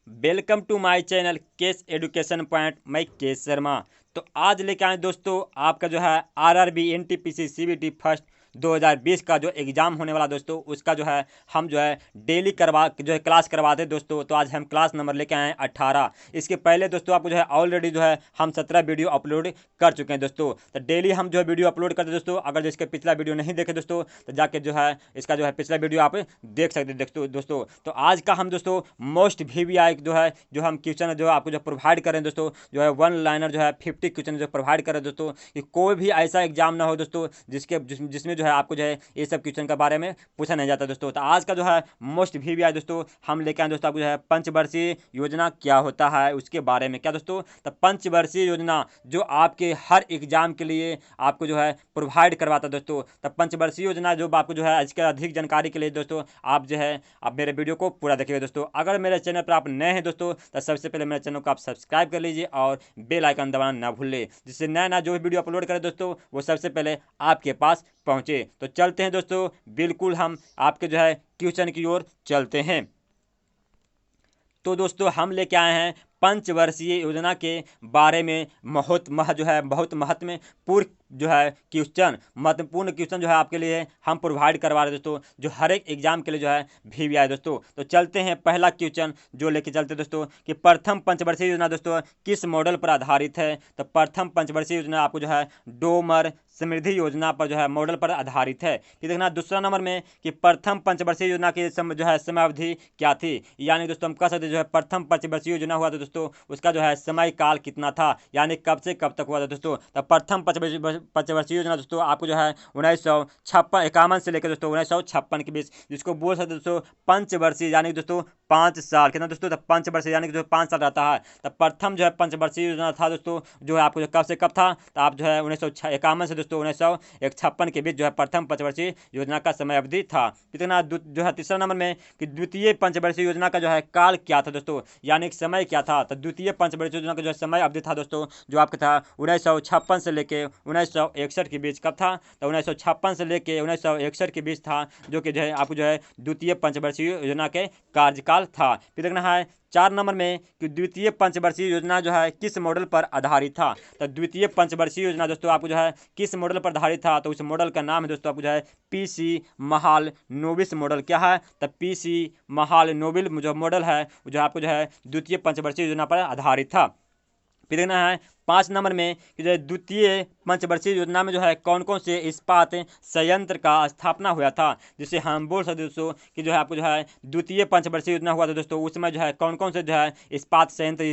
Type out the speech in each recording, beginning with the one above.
Welcome to my channel K S education point. मैं K S Sharma. तो आज लेके आए दोस्तों आपका जो है आरआरबी एनटीपीसी सीबीटी फर्स्ट 2020 का जो एग्ज़ाम होने वाला दोस्तों, उसका जो है हम जो है डेली जो है क्लास करवाते हैं दोस्तों। तो आज हम क्लास नंबर लेके आए हैं 18। इसके पहले दोस्तों आपको जो है ऑलरेडी जो है हम 17 वीडियो अपलोड कर चुके हैं दोस्तों। तो डेली हम जो है वीडियो अपलोड करते हैं दोस्तों। अगर जिसके पिछला वीडियो नहीं देखे दोस्तों तो जाके जो है इसका जो है पिछला वीडियो आप देख सकते हैं दोस्तों। तो आज का हम दोस्तों मोस्ट वीवीआई जो हम क्वेश्चन जो आपको जो प्रोवाइड करें दोस्तों, जो है वन लाइनर जो है 50 क्वेश्चन जो प्रोवाइड करें दोस्तों, कि कोई भी ऐसा एग्जाम ना हो दोस्तों जिसमें जो है आपको जो है ये सब क्वेश्चन के बारे में पूछा नहीं जाता दोस्तों। तो आज का जो है मोस्ट वीवीआई दोस्तों हम लेके आए दोस्तों आपको जो है पंचवर्षीय योजना क्या होता है उसके बारे में। क्या दोस्तों, तो पंचवर्षीय योजना जो आपके हर एग्जाम के लिए आपको जो है प्रोवाइड करवाता है दोस्तों। तो पंचवर्षीय योजना जो आपको जो है इसके अधिक जानकारी के लिए दोस्तों आप जो है आप मेरे वीडियो को पूरा देखिएगा दोस्तों। अगर मेरे चैनल पर आप नए हैं दोस्तों तो सबसे पहले मेरे चैनल को आप सब्सक्राइब कर लीजिए और बेल आइकन दबाना ना भूलें, जिससे नया जो वीडियो अपलोड करें दोस्तों वो सबसे पहले आपके पास पहुंचे। तो चलते हैं दोस्तों, बिल्कुल हम आपके जो है क्वेश्चन की ओर चलते हैं। तो दोस्तों हम लेके आए हैं पंचवर्षीय योजना के बारे में बहुत महत्वपूर्ण जो है महत्वपूर्ण क्वेश्चन जो है आपके लिए हम प्रोवाइड करवा रहे हैं दोस्तों, जो हर एक एग्जाम के लिए जो है वीवीआई दोस्तों। तो चलते हैं पहला क्वेश्चन जो लेके चलते दोस्तों, कि प्रथम पंचवर्षीय योजना दोस्तों किस मॉडल पर आधारित है। तो प्रथम पंचवर्षीय योजना आपको जो है डोमर समृद्धि योजना पर जो है मॉडल पर आधारित है। फिर देखना दूसरा नंबर में कि प्रथम पंचवर्षीय योजना की जो है समयावधि क्या थी। यानी दोस्तों हम कह सकते जो है प्रथम पंचवर्षीय योजना हुआ था दोस्तों, उसका जो है समय काल कितना था, यानी कब से कब तक हुआ था दोस्तों। तो प्रथम पंचवर्षीय योजना दोस्तों आपको जो है 1951 से लेकर दोस्तों 1956 के बीच, जिसको बोल सकते दोस्तों पंचवर्षीय, यानी दोस्तों 5 साल कितना दोस्तों। तो पंचवर्षीय यानी कि जो 5 साल रहता है। तो प्रथम जो है पंचवर्षीय योजना था दोस्तों, जो है आपको जो कब से कब था, तो आप जो है 1951 से दोस्तों 1956 के बीच जो है प्रथम पंचवर्षीय योजना का समय अवधि था। कितना जो है तीसरा नंबर में कि द्वितीय पंचवर्षीय योजना का जो है काल क्या था दोस्तों, यानी कि समय क्या था। तो द्वितीय पंचवर्षीय योजना का जो है समय अवधि था दोस्तों, जो आपका था 1956 से लेके 1961 के बीच। कब था, तो 1956 से लेके 1961 के बीच था, जो कि जो है आपको जो है द्वितीय पंचवर्षीय योजना के कार्यकाल था। फिर देखना है 4 नंबर में कि द्वितीय पंचवर्षीय योजना जो है किस मॉडल पर आधारित था। तो द्वितीय पंचवर्षीय योजना दोस्तों आपको जो है किस मॉडल पर आधारित था, तो उस मॉडल का नाम है दोस्तों आपको जो है पीसी महाल नोबिस मॉडल। क्या है, तो पीसी महाल नोबिल जो मॉडल है जो आपको जो है द्वितीय पंचवर्षीय योजना पर आधारित था। फिर देखना है 5 नंबर में कि जो द्वितीय पंचवर्षीय योजना में जो है कौन कौन से इस्पात संयंत्र का स्थापना हुआ था, जिसे हम बोल सकते दोस्तों कि जो है आपको जो है द्वितीय पंचवर्षीय योजना हुआ था दोस्तों, उसमें जो है कौन कौन से जो है इस्पात संयंत्र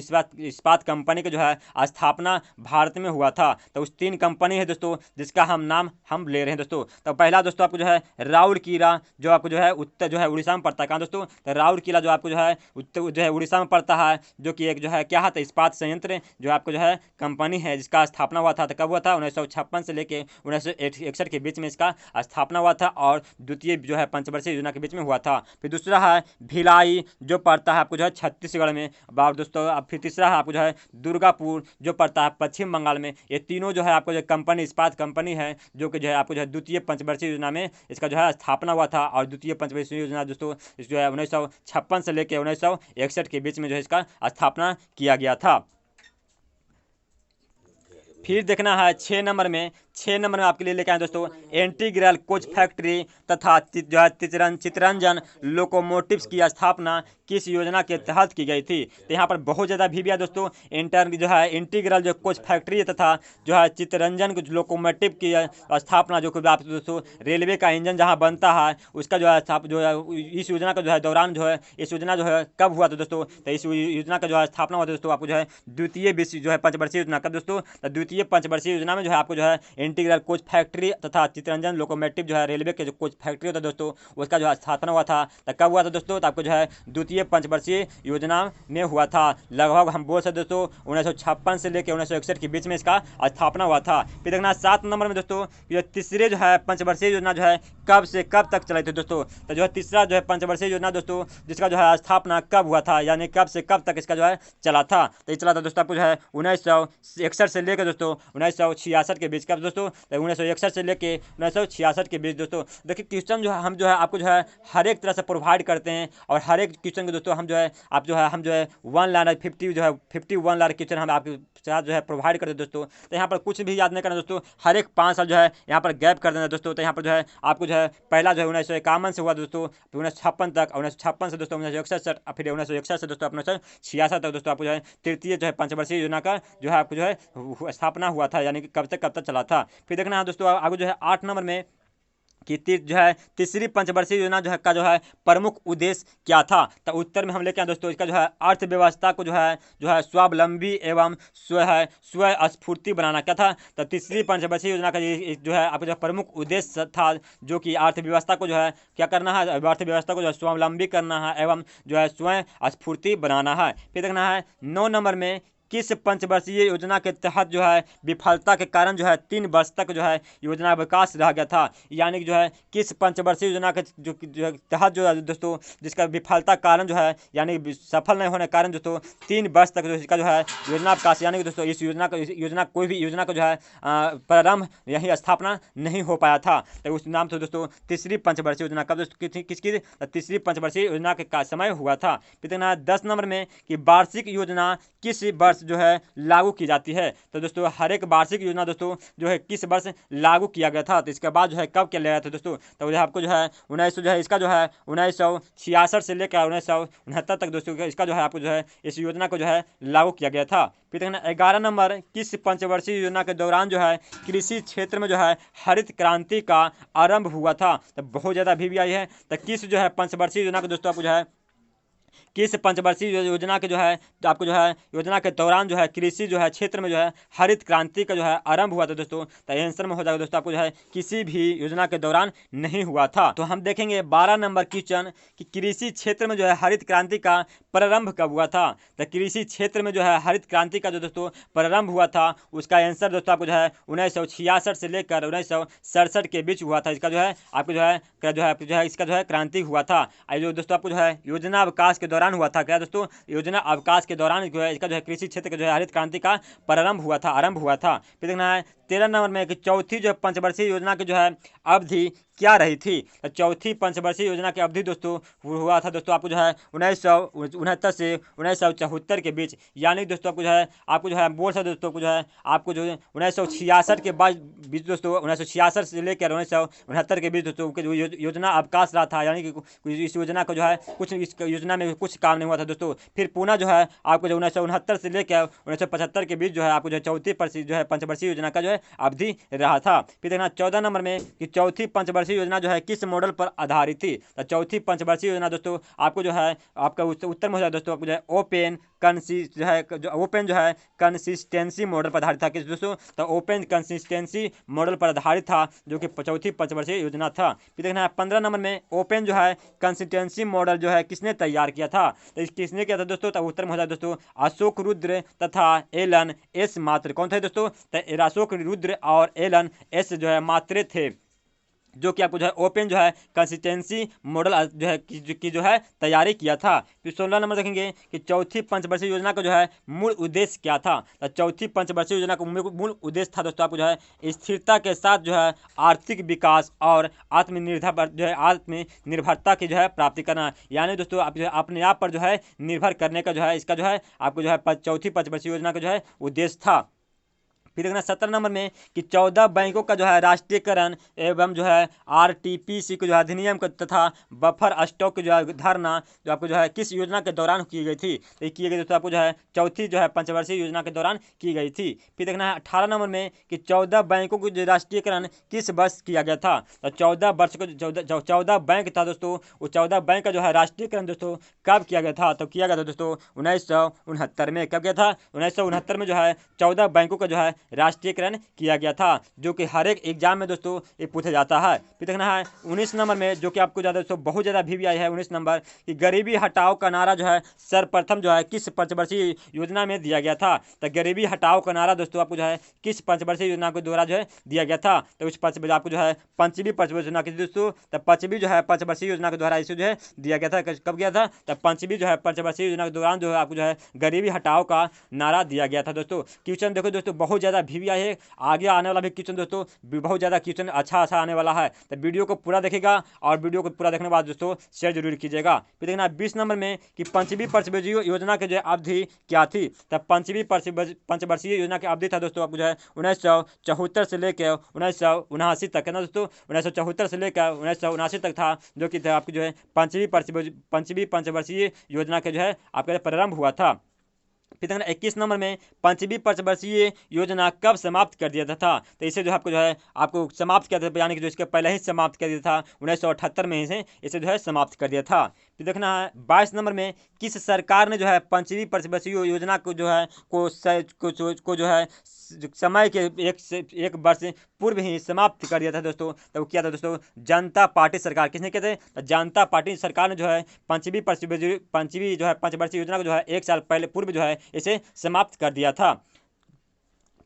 इस्पात कंपनी का जो है स्थापना भारत में हुआ था। तो उस 3 कंपनी है दोस्तों जिसका नाम हम ले रहे हैं दोस्तों। तो पहला दोस्तों आपको जो है राउरकेला, जो आपको जो है उत्तर जो है उड़ीसा में पड़ता है। कहाँ दोस्तों, तो राउरकेला जो आपको जो है उत्तर जो है उड़ीसा में पड़ता है, जो कि एक जो है क्या है, तो इस्पात संयंत्र जो आपको जो है कंपनी है जिसका स्थापना हुआ था। तो कब हुआ था, 1956 से लेके 1961 के बीच में इसका स्थापना हुआ था, और द्वितीय जो है पंचवर्षीय योजना के बीच में हुआ था। फिर दूसरा है भिलाई जो पड़ता है आपको जो है छत्तीसगढ़ में। अब दोस्तों अब फिर तीसरा है आपको जो है दुर्गापुर जो पड़ता है पश्चिम बंगाल में। ये तीनों जो है आपको जो कंपनी इस्पात कंपनी है, जो कि जो है आपको जो है द्वितीय पंचवर्षीय योजना में इसका जो है स्थापना हुआ था। और द्वितीय पंचवर्षीय योजना दोस्तों जो है 1956 से लेकर 1961 के बीच में जो है इसका स्थापना किया गया था। फिर देखना है 6 नंबर में आपके लिए लेके आए दोस्तों इंटीग्रल कोच फैक्ट्री तथा जो है चितरंजन लोकोमोटिव्स की स्थापना किस योजना के तहत की गई थी। तो यहाँ पर बहुत ज़्यादा भी दोस्तों जो है इंटीग्रल जो कोच फैक्ट्री तथा जो है चितरंजन लोकोमोटिव की स्थापना, जो कि आप दोस्तों रेलवे का इंजन जहाँ बनता है उसका जो है इस योजना का जो है दौरान जो है इस योजना जो है कब हुआ था दोस्तों। तो इस योजना का जो है स्थापना हुआ था दोस्तों आपको जो है द्वितीय जो है पंचवर्षीय योजना कब दोस्तों, तो द्वितीय पंचवर्षीय योजना में जो है आपको जो है इंटीग्रल कोच फैक्ट्री तथा चितरंजन लोकोमोटिव जो है रेलवे के जो कोच फैक्ट्री होता है दोस्तों उसका जो है स्थापना हुआ था। तो कब हुआ था दोस्तों, तो आपको जो है द्वितीय पंचवर्षीय योजना में हुआ था। लगभग हम बोल सकते दोस्तों 1956 से लेकर 1961 के बीच में इसका स्थापना हुआ था। फिर देखना 7 नंबर में दोस्तों ये तीसरे जो है पंचवर्षीय योजना जो है कब से कब तक चलाई थी दोस्तों। तो जो है तीसरा जो है पंचवर्षीय योजना दोस्तों जिसका जो है स्थापना कब हुआ था, यानी कब से कब तक इसका जो है चला था। तो ये चला था दोस्तों आपको जो है 1961 से लेकर दोस्तों दोस्तों 1966 के बीच। कब दोस्तों? 1961 से लेके 1966 के बीच दोस्तों। देखिए क्वेश्चन जो है हम जो है आपको जो है हर एक तरह से प्रोवाइड करते हैं, और हर एक क्वेश्चन को दोस्तों हम जो है आप जो है हम जो है 1 लाइन 50 जो है 51 लाइन क्वेश्चन हम आपके साथ जो है प्रोवाइड करते हैं दोस्तों। तो यहाँ पर कुछ भी याद नहीं करना दोस्तों, हर एक 5 साल जो है यहाँ पर गैप कर देना दोस्तों। तो यहाँ पर जो है आपको जो है पहला जो है 1951 से हुआ दोस्तों, 1956 तक, 1956 से दोस्तों 1961, फिर 1961 से दोस्तों 1966 तक दोस्तों आपको जो है तृतीय जो है पंचवर्षीय योजना का जो है आपको जो है स्थापना हुआ था, यानी कि कब तक चला था। फिर देखना है दोस्तों आगे जो है 8 नंबर में कि जो है तीसरी पंचवर्षीय योजना जो है का जो है प्रमुख उद्देश्य क्या था। तो उत्तर में हम लेके आए दोस्तों इसका जो है अर्थव्यवस्था को जो है स्वावलंबी एवं स्व स्फूर्ति बनाना। क्या था? तो तीसरी पंचवर्षीय योजना का जो है आपका जो प्रमुख उद्देश्य था, जो कि अर्थव्यवस्था को जो है क्या करना है, अर्थव्यवस्था को जो है स्वावलंबी करना है एवं जो है स्वयं स्फूर्ति बनाना है। फिर देखना है 9 नंबर में किस पंचवर्षीय योजना के तहत जो है विफलता के कारण जो है 3 वर्ष तक जो है योजना अवकाश रह गया था। यानी कि जो है किस पंचवर्षीय योजना के जो तहत जो है दोस्तों जिसका विफलता कारण जो है यानी सफल नहीं होने के कारण दोस्तों 3 वर्ष तक जो इसका जो है योजना अवकाश, यानी कि दोस्तों इस योजना कोई भी योजना को जो है प्रारंभ यही स्थापना नहीं हो पाया था। तो उस नाम से दोस्तों तीसरी पंचवर्षीय योजना कब दोस्तों किसकी? तीसरी पंचवर्षीय योजना के समय हुआ था। फिर देखना 10 नंबर में कि वार्षिक योजना किस वर्ष जो है लागू की जाती है। तो दोस्तों हर एक वार्षिक योजना दोस्तों जो है किस वर्ष लागू किया गया था, तो इसके बाद जो है कब किया गया था दोस्तों? तो जो आपको जो है 1900 जो है इसका जो है 1966 से लेकर 1969 तक दोस्तों इसका जो है आपको जो है इस योजना को जो है लागू किया गया था। फिर देखना 11 नंबर किस पंचवर्षीय योजना के दौरान जो है कृषि क्षेत्र में जो है हरित क्रांति का आरंभ हुआ था। तो बहुत ज़्यादा भी आई है। तो किस जो है पंचवर्षीय योजना को दोस्तों आपको जो है किस पंचवर्षीय योजना के जो है आपको जो है योजना के दौरान जो है कृषि जो है क्षेत्र में जो है हरित क्रांति का जो है आरंभ हुआ था दोस्तों? तो आंसर में हो जाएगा दोस्तों आपको जो है किसी भी योजना के दौरान नहीं हुआ था। तो हम देखेंगे 12 नंबर क्वेश्चन कि कृषि क्षेत्र में जो है हरित क्रांति का प्रारंभ कब हुआ था। तो कृषि क्षेत्र में जो है हरित क्रांति का जो दोस्तों प्रारंभ हुआ था उसका आंसर दोस्तों आपको जो है 1966 से लेकर 1967 के बीच हुआ था। इसका जो है आपको जो है इसका जो है क्रांति हुआ था। जो दोस्तों आपको जो है योजना अवकाश के दौरान हुआ था। क्या दोस्तों? योजना अवकाश के दौरान जो है इसका जो है कृषि क्षेत्र के जो है हरित क्रांति का आरंभ हुआ था। फिर देखना है 13 नंबर में कि चौथी जो पंचवर्षीय योजना की जो है अवधि क्या रही थी। तो चौथी पंचवर्षीय योजना की अवधि दोस्तों हुआ था दोस्तों आपको जो है 1969 से 1974 के बीच। यानी दोस्तों आपको जो है बोल सकते दोस्तों को जो है आपको जो 1966 के बाद बीच दोस्तों 1966 से लेकर 1969 के बीच दोस्तों जो योजना अवकाश रहा था, यानी कि इस योजना को जो है कुछ इस योजना में कुछ काम नहीं हुआ था दोस्तों। फिर पुनः जो है आपको जो 1969 से लेकर 1975 के बीच जो है आपको जो है चौथी जो है पंचवर्षीय योजना का जो है अवधि रहा था। फिर देखना 14 नंबर में कि चौथी पंचवर्षीय योजना जो है किस मॉडल पर आधारित थी। तो चौथी पंचवर्षीय योजना दोस्तों आपको जो है आपका उत्तर में हो जाए दोस्तों आपको जो है ओपन जो है कंसिस्टेंसी मॉडल पर आधारित था। किस दोस्तों? तो ओपन कंसिस्टेंसी मॉडल पर आधारित था, जो कि चौथी पंचवर्षीय योजना था। फिर देखना है 15 नंबर में ओपन जो है कंसिस्टेंसी मॉडल जो है किसने तैयार किया था। तो किसने किया था दोस्तों? तो उत्तर में हो जाए दोस्तों अशोक रुद्र तथा एलन एस मात्र। कौन थे दोस्तों? तो अशोक रुद्र और एलन एस जो है मात्रे थे, जो कि आपको जो है ओपन जो है कंसिस्टेंसी मॉडल जो है की जो है तैयारी किया था। फिर 16 नंबर देखेंगे कि चौथी पंचवर्षीय योजना का जो है मूल उद्देश्य क्या था। तो चौथी पंचवर्षीय योजना का मूल उद्देश्य था दोस्तों आपको जो है स्थिरता के साथ जो है आर्थिक विकास और आत्मनिर्भरता की जो है प्राप्ति करना। यानी दोस्तों आप जो है अपने आप पर जो है निर्भर करने का जो है इसका जो है आपको जो है चौथी पंचवर्षीय योजना का जो है उद्देश्य था। फिर देखना 17 नंबर में कि 14 बैंकों का जो है राष्ट्रीयकरण एवं जो है आरटीपीसी को जो है अधिनियम तथा बफर स्टॉक की जो है धारणा जो आपको जो है किस योजना के दौरान की गई थी। तो की गई दोस्तों आपको जो है चौथी जो है पंचवर्षीय योजना के दौरान की गई थी। फिर देखना है 18 नंबर में कि 14 बैंकों को जो राष्ट्रीयकरण किस वर्ष किया गया था। तो 14 बैंक था दोस्तों, वो 14 बैंक का जो है राष्ट्रीयकरण दोस्तों कब किया गया था। तो किया गया था दोस्तों 1969 में। कब गया था? 1969 में जो है 14 बैंकों का जो है राष्ट्रीयकरण किया गया था, जो कि हर एक एग्जाम में दोस्तों ये पूछा जाता है। फिर देखना है 19 नंबर में जो कि आपको ज़्यादा दोस्तों बहुत ज़्यादा भी आई है 19 नंबर कि गरीबी हटाओ का नारा जो है सर्वप्रथम जो है किस पंचवर्षीय योजना में दिया गया था। तो गरीबी हटाओ का नारा दोस्तों आपको जो है किस पंचवर्षीय योजना के द्वारा जो है दिया गया था। तो उस आपको जो है पंचमी पंचवर्षीय योजना की दोस्तों तो पंचमी जो है पंचवर्षीय योजना के द्वारा इसे जो है दिया गया था। कब गया था? तो पंचमी जो है पंचवर्षीय योजना के दौरान जो है आपको जो है गरीबी हटाओ का नारा दिया गया था दोस्तों। क्वेश्चन देखो दोस्तों बहुत ज़्यादा ज़्यादा VVI है। आगे आने वाला भी क्वेश्चन दोस्तों बहुत ज़्यादा क्वेश्चन अच्छा आने वाला है, तो वीडियो को पूरा देखेगा और वीडियो को पूरा देखने के बाद दोस्तों शेयर जरूर कीजिएगा। फिर देखना 20 नंबर में कि पंचवीं पंचवर्षीय योजना की जो है अवधि क्या थी। तब पंचवीं पंचवर्षीय योजना की अवधि था दोस्तों आपको जो है 1974 से लेकर 1979 तक है ना दोस्तों। 1974 से लेकर 1979 तक था, जो कि आपकी जो है पंचवीं पंचवर्षीय योजना के जो है आपका प्रारंभ हुआ था। फिर देखना 21 नंबर में पंचवीं पंचवर्षीय योजना कब समाप्त कर दिया था। तो इसे जो है आपको समाप्त किया था, यानी कि जो इसके पहले ही समाप्त कर दिया था 1978 में इसे जो है समाप्त कर दिया था। फिर देखना है 22 नंबर में किस सरकार ने जो है पंचवीं पंचवर्षीय योजना को जो है को जो है समय के एक वर्ष पूर्व ही समाप्त कर दिया था दोस्तों। तो वो किया था दोस्तों जनता पार्टी सरकार। किसने किया था? तो जनता पार्टी सरकार ने जो है पंचवीं जो है पंचवर्षीय योजना को जो है 1 साल पहले पूर्व जो है इसे समाप्त कर दिया था।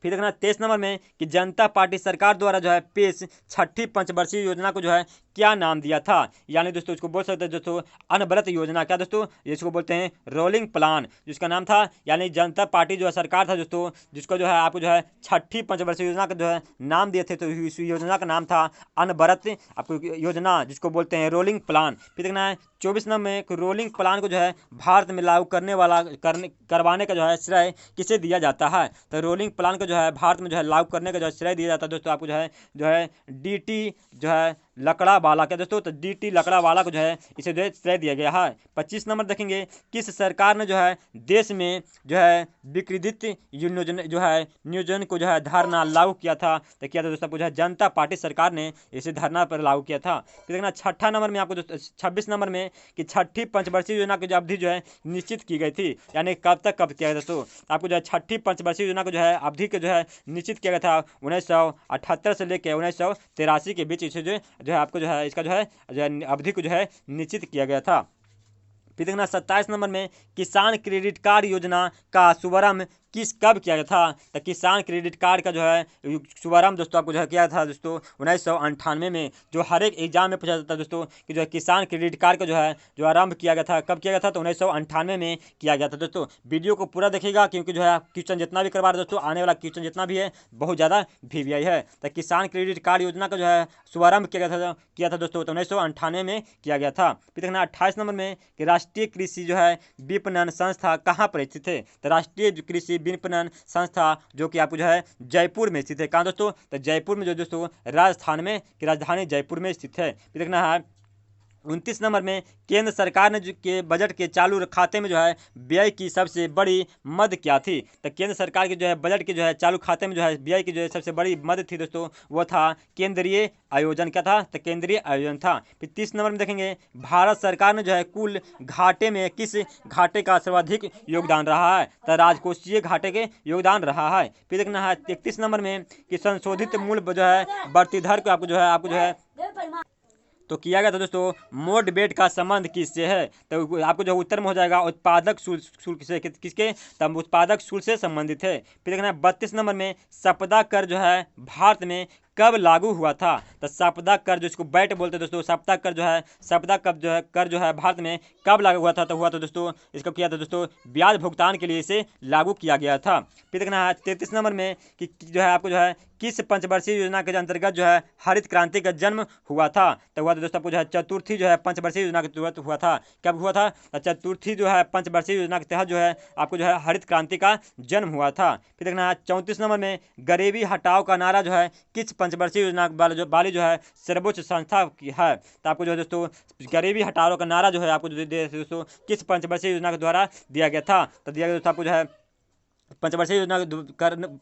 फिर देखना 23 नंबर में कि जनता पार्टी सरकार द्वारा जो है पेश छठी पंचवर्षीय योजना को जो है क्या नाम दिया था। यानी दोस्तों इसको बोल सकते हैं दोस्तों अनवरत योजना। क्या दोस्तों? इसको बोलते हैं रोलिंग प्लान, जिसका नाम था, यानी जनता पार्टी जो है सरकार था दोस्तों, जिसको जो है आपको जो है छठी पंचवर्षीय योजना का जो है नाम दिए थे। तो इस योजना का नाम था अनवरत आपको योजना, जिसको बोलते हैं रोलिंग प्लान। फिर देखना है 24 नंबर में रोलिंग प्लान को जो है भारत में लागू करवाने का जो है श्रेय किसे दिया जाता है। तो रोलिंग प्लान को जो है भारत में जो है लागू करने का जो है श्रेय दिया जाता है दोस्तों आपको जो है DT जो है लकड़ावाला। क्या दोस्तों? तो DT लकड़ावाला को जो है इसे जो है श्रेय दिया गया है। 25 नंबर देखेंगे किस सरकार ने जो है देश में जो है विकृत नियोजन को जो है धारणा लागू किया था। तो किया था दोस्तों आपको जो है जनता पार्टी सरकार ने इसे धारणा पर लागू किया था। फिर देखना 6 नंबर में आपको 26 नंबर में कि छठी पंचवर्षीय योजना की जो अवधि जो है निश्चित की गई थी, यानी कब तक कब किया गया दोस्तों। आपको जो है छठी पंचवर्षीय योजना को जो है अवधि के जो है निश्चित किया गया था 1978 से लेकर 1983 के बीच इसे जो है आपको जो है इसका जो है अवधि को जो है निश्चित किया गया था। फिर देखना 27 नंबर में किसान क्रेडिट कार्ड योजना का शुभारंभ कब किया गया था। तो किसान क्रेडिट कार्ड का जो है शुभारंभ दोस्तों आपको जो है किया था दोस्तों 1998 में। जो हर एक एग्जाम में पूछा जाता है दोस्तों कि जो है किसान क्रेडिट कार्ड का जो आरंभ किया गया था, कब किया गया था। तो 1998 में किया गया था दोस्तों। वीडियो को पूरा देखिएगा, क्योंकि जो है क्वेश्चन जितना भी करवा रहे दोस्तों, आने वाला क्वेश्चन जितना भी है बहुत ज़्यादा VVI है। तो किसान क्रेडिट कार्ड योजना का जो है शुभारंभ किया था दोस्तों, तो 1998 में किया गया था। फिर देखना 28 नंबर में कि राष्ट्रीय कृषि जो है विपणन संस्था कहाँ पर स्थित है। तो राष्ट्रीय कृषि विपणन संस्था जो कि आपको जो है जयपुर में स्थित है। कहाँ दोस्तों? तो जयपुर में जो दोस्तों राजस्थान में की राजधानी जयपुर में स्थित है। फिर देखना है 29 नंबर में केंद्र सरकार ने के बजट के चालू खाते में जो है व्यय की सबसे बड़ी मद क्या थी। तो केंद्र सरकार के जो है बजट के जो है चालू खाते में जो है व्यय की जो है सबसे बड़ी मद थी दोस्तों, वो था केंद्रीय आयोजन। क्या था? तो केंद्रीय आयोजन था। फिर 30 नंबर में देखेंगे भारत सरकार ने जो है कुल घाटे में किस घाटे का सर्वाधिक योगदान रहा है। तो राजकोषीय घाटे के योगदान रहा है। फिर देखना है 31 नंबर में कि संशोधित मूल्य जो है बढ़ती दर को आपको जो है तो किया गया था दोस्तों मोड बेट का संबंध किससे है। तो आपको जो उत्तर में हो जाएगा उत्पादक शुल्क से। किसके? तब उत्पादक शुल्क से संबंधित है। फिर देखना 32 नंबर में संपदा कर जो है भारत में कब लागू हुआ था। तो संपदा कर जो इसको बैट बोलते हैं दोस्तों, संपदा कर जो है भारत में कब लागू हुआ था। तो हुआ तो दोस्तों इसको किया था दोस्तों ब्याज भुगतान के लिए इसे लागू किया गया था। फिर देखना है 33 नंबर में कि जो है आपको जो है किस पंचवर्षीय योजना के अंतर्गत जो है हरित क्रांति का जन्म हुआ था। तो हुआ तो दोस्तों आपको जो है चतुर्थी जो है पंचवर्षीय योजना के तहत हुआ था। कब हुआ था? तो चतुर्थी जो है पंचवर्षीय योजना के तहत जो है आपको जो है हरित क्रांति का जन्म हुआ था। फिर देखना है 34 नंबर में गरीबी हटाओ का नारा जो है किस पंचवर्षीय योजना वाली जो है सर्वोच्च संस्था की है। तो आपको जो है दोस्तों गरीबी हटाओ का नारा जो है आपको दोस्तों किस पंचवर्षीय योजना के द्वारा दिया गया था। तो दिया गया दोस्तों आपको जो है पंचवर्षीय योजना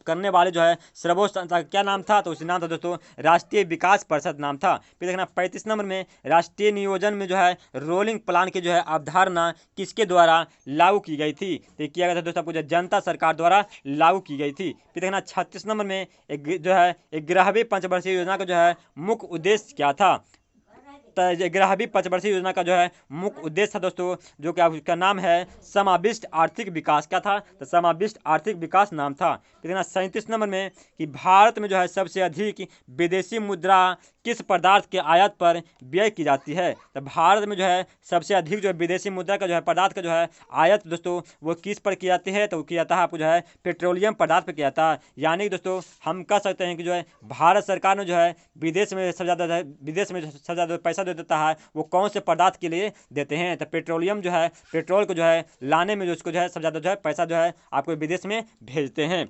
करने वाले जो है सर्वोच्च संस्था क्या नाम था। तो उसका नाम था दोस्तों राष्ट्रीय विकास परिषद नाम था। फिर देखना 35 नंबर में राष्ट्रीय नियोजन में जो है रोलिंग प्लान की जो है अवधारणा किसके द्वारा लागू की गई थी। तो किया गया था दोस्तों आपको जो जनता सरकार द्वारा लागू की गई थी। फिर देखना 36 नंबर में एक जो है 11वीं पंचवर्षीय योजना का जो है मुख्य उद्देश्य क्या था। 11वीं पंचवर्षीय योजना का जो है मुख्य उद्देश्य था दोस्तों, जो कि उसका नाम है समाविष्ट आर्थिक विकास का था। तो समाविष्ट आर्थिक विकास नाम था। फिर 37 नंबर में कि भारत में जो है सबसे अधिक विदेशी मुद्रा किस पदार्थ के आयात पर व्यय की जाती है। तो भारत में जो है सबसे अधिक जो है विदेशी मुद्रा का जो है पदार्थ का जो है आयात दोस्तों वो किस पर की जाती है, तो किया जाता है आपको जो है पेट्रोलियम पदार्थ पर किया जाता है। यानी कि दोस्तों हम कह सकते हैं कि जो है भारत सरकार ने जो है विदेश में सबसे ज़्यादा पैसा दे देता है, वो कौन से पदार्थ के लिए देते हैं। तो पेट्रोलियम जो है, पेट्रोल को जो है लाने में जो उसको जो है सबसे ज़्यादा जो है पैसा जो है आपको विदेश में भेजते हैं।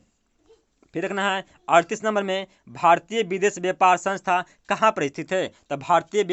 फिर देखना है 38 नंबर में भारतीय विदेश व्यापार संस्था कहाँ पर स्थित है। तो भारतीय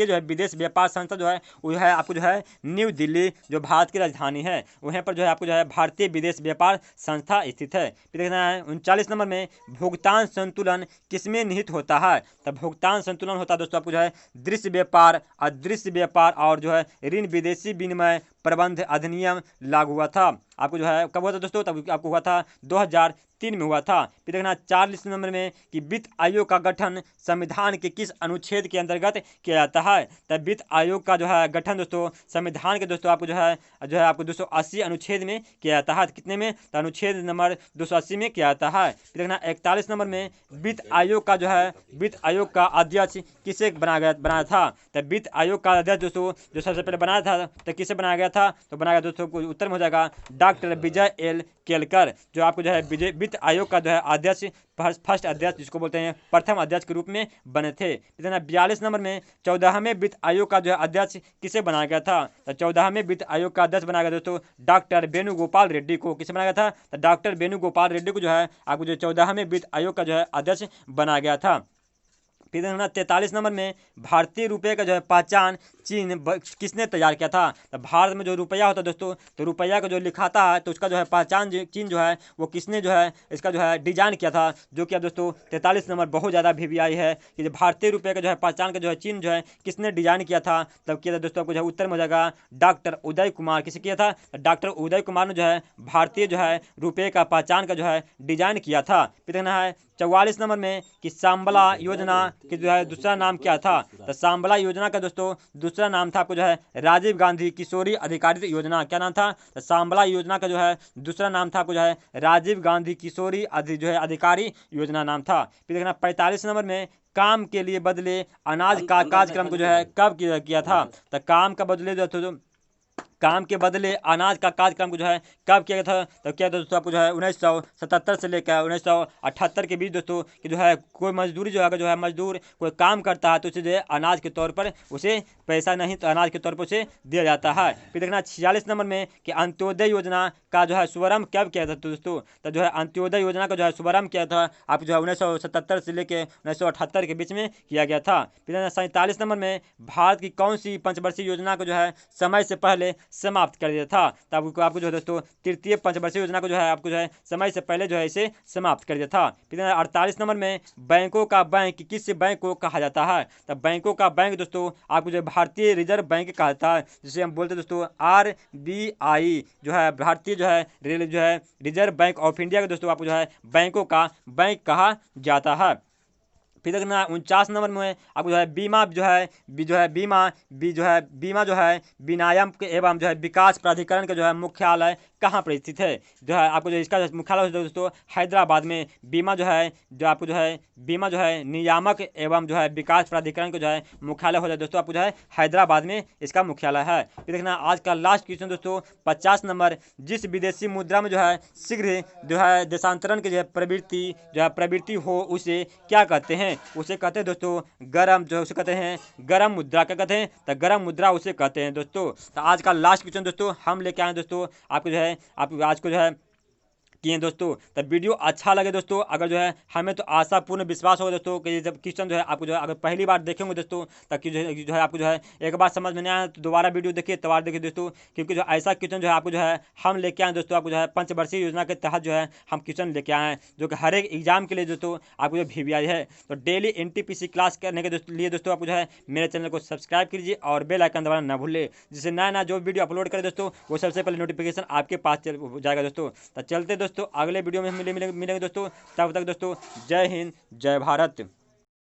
जो है विदेश व्यापार संस्था जो है वो है आपको जो है न्यू दिल्ली, जो भारत की राजधानी है, वहीं पर जो है आपको जो है भारतीय विदेश व्यापार संस्था स्थित है। फिर देखना है 39 नंबर में भुगतान संतुलन किसमें निहित होता है। तो भुगतान संतुलन होता है दोस्तों आपको जो है दृश्य व्यापार, अदृश्य व्यापार और जो है ऋण विदेशी विनिमय प्रबंध अधिनियम लागू हुआ था। आपको जो है कब हुआ था दोस्तों, तब आपको हुआ था 2003 में हुआ था। फिर देखना 40 नंबर में कि वित्त आयोग का गठन संविधान के किस अनुच्छेद के अंतर्गत किया जाता है। तब वित्त आयोग का जो है गठन दोस्तों संविधान के दोस्तों आपको जो है आपको 280 अनुच्छेद में किया जाता है। कितने में, तो अनुच्छेद नंबर 280 में किया जाता है। फिर देखना 41 नंबर में वित्त आयोग का जो है वित्त आयोग का अध्यक्ष किसे बनाया था। तब वित्त आयोग का अध्यक्ष दोस्तों जो सबसे पहले बनाया था, तो किसे बनाया गया था, तो बनाया गया दोस्तों उत्तर में हो जाएगा डॉक्टर विजय एल केलकर, जो आपको जो है वित्त आयोग का जो है अध्यक्ष, फर्स्ट अध्यक्ष जिसको बोलते हैं प्रथम अध्यक्ष के रूप में बने थे। 42 नंबर में 14वें वित्त आयोग का जो है अध्यक्ष किसे बनाया गया था। तो 14वें वित्त आयोग का अध्यक्ष बनाया गया दोस्तों डॉक्टर वेणुगोपाल रेड्डी को। किसे बनाया गया था, तो डॉक्टर वेणुगोपाल रेड्डी को जो है आपको जो 14वें वित्त आयोग का जो है अध्यक्ष बनाया गया था। फिर 43 नंबर में भारतीय रुपये का जो है पहचान चीन किसने तैयार किया था। तो भारत में जो रुपया होता है दोस्तों, तो रुपया का जो लिखाता है तो उसका जो है पहचान चीन जो है वो किसने जो है इसका जो है डिजाइन किया था, जो कि दोस्तों 43 नंबर बहुत ज़्यादा VVI है कि जो भारतीय रुपये का जो है पहचान का जो है चीन जो है किसने डिजाइन किया था। तब किया था दोस्तों आपको जो है उत्तर में हो जाएगा डॉक्टर उदय कुमार। किसे किया था, डॉक्टर उदय कुमार ने जो है भारतीय जो है रुपये का पहचान का जो है डिजाइन किया था। फिर देखना है 44 नंबर में कि सांबला योजना कि जो है दूसरा नाम क्या था। तो सांबला योजना का दोस्तों दूसरा नाम था आपको जो है राजीव गांधी किशोरी अधिकारित योजना। क्या नाम था, तो सांबला योजना का जो है दूसरा नाम था आपको जो है राजीव गांधी किशोरी जो है अधिकारी योजना नाम था। फिर देखना 45 नंबर में काम के लिए बदले अनाज का कार्यक्रम को जो है कब किया था। तो काम के बदले अनाज का कार्यक्रम को जो है कब किया गया था, तो क्या दोस्तों आपको जो है 1977 से लेकर 1978 के बीच दोस्तों कि जो है कोई मजदूरी जो है अगर जो है मजदूर कोई काम करता है तो उसे जो है अनाज के तौर पर उसे पैसा नहीं तो अनाज के तौर पर उसे दिया जाता है। फिर देखना 46 नंबर में कि अंत्योदय योजना का जो है शुभारंभ कब किया था दोस्तों। तो जो है अंत्योदय योजना का जो है शुभारंभ किया था आप जो है 1977 से लेकर 1978 के बीच में किया गया था। फिर 47 नंबर में भारत की कौन सी पंचवर्षीय योजना को जो है समय से पहले समाप्त कर दिया था। तब आपको जो है दोस्तों तृतीय पंचवर्षीय योजना को जो है आपको जो है समय से पहले जो है इसे समाप्त कर दिया था। फिर 48 नंबर में बैंकों का बैंक किस बैंक को कहा जाता है। तो बैंकों का बैंक दोस्तों आपको जो भारतीय रिजर्व बैंक कहा जाता है, जिसे हम बोलते हैं दोस्तों RBI जो है भारतीय जो है रिजर्व बैंक ऑफ इंडिया का दोस्तों आपको जो है बैंकों का बैंक कहा जाता है। फिर देखना 49 नंबर में आपको जो है बीमा जो है विनियामक एवं जो है विकास प्राधिकरण का जो है मुख्यालय कहाँ पर स्थित है। जो है आपको जो इसका मुख्यालय दोस्तों हैदराबाद में बीमा जो है नियामक एवं जो है विकास प्राधिकरण का जो है मुख्यालय हो जाए दोस्तों आपको जो है हैदराबाद में इसका मुख्यालय है। फिर देखना आज का लास्ट क्वेश्चन दोस्तों 50 नंबर, जिस विदेशी मुद्रा में जो है शीघ्र जो है देशांतरण की जो है प्रवृत्ति हो उसे क्या कहते हैं। उसे कहते हैं दोस्तों गरम मुद्रा। क्या कहते हैं, तो गरम मुद्रा उसे कहते हैं दोस्तों। तो आज का लास्ट क्वेश्चन दोस्तों हम लेके आए दोस्तों आपको जो है आप आज को जो है किए दोस्तों। तब वीडियो अच्छा लगे दोस्तों, अगर जो है हमें तो आशा पूर्ण विश्वास होगा दोस्तों कि जब क्वेश्चन जो है आपको जो है अगर पहली बार देखेंगे दोस्तों ताकि जो है आपको जो है एक बार समझ में नहीं आया तो दोबारा वीडियो देखिए दोबारा देखिए दोस्तों, क्योंकि जो ऐसा क्वेश्चन जो है आपको जो है हम लेके आए दोस्तों आपको जो है पंचवर्षीय योजना के तहत जो है हम क्वेश्चन लेके आए हैं जो कि हर एक एग्जाम के लिए दोस्तों आपको जो VVI है। तो डेली NTPC क्लास करने के लिए दोस्तों आपको जो है मेरे चैनल को सब्सक्राइब कीजिए और बेल आइकन दबाना ना भूलिए, जिससे नया जो वीडियो अपलोड करें दोस्तों वो सबसे पहले नोटिफिकेशन आपके पास जाएगा दोस्तों। तो चलते दोस्तों अगले वीडियो में मिलेंगे दोस्तों। तब तक दोस्तों जय हिंद जय भारत।